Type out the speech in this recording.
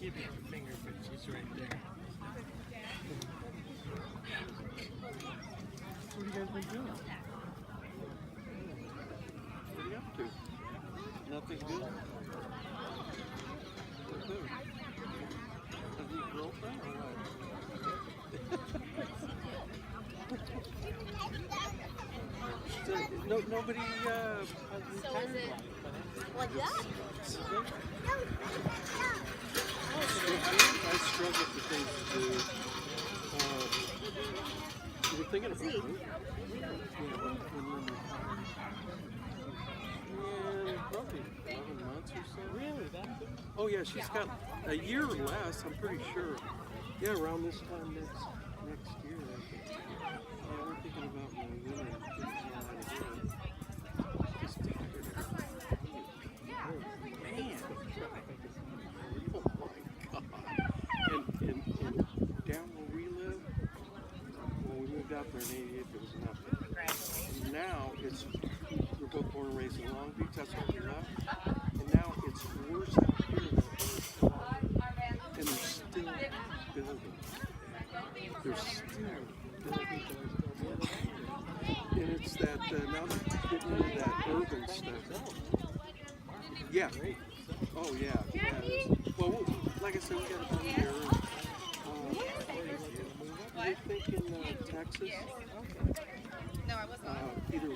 keeping her finger, but she's right there. What have you guys been doing? What are you up to? Nothing good? What's good? Have you a girlfriend or what? So, nobody, So is it like that? I struggle with things to do. You were thinking about it? Yeah, when yeah, probably 11 months or so. Really? That? Oh yeah, she's got a year or less, I'm pretty sure. Yeah, around this time next year, I think. Yeah, we're thinking about my women. Just tired. Man. Oh my God. And down where we live, when we moved out there in '88, there was nothing. And now we're both born and raised in Long Beach, that's where we left. And now it's worse out here than it was. And they're still building. They're still building. And it's that, now they're getting into that urban stuff. Yeah. Oh, yeah. Well, like I said, we got about a year. We're thinking Texas. No, I wasn't. Either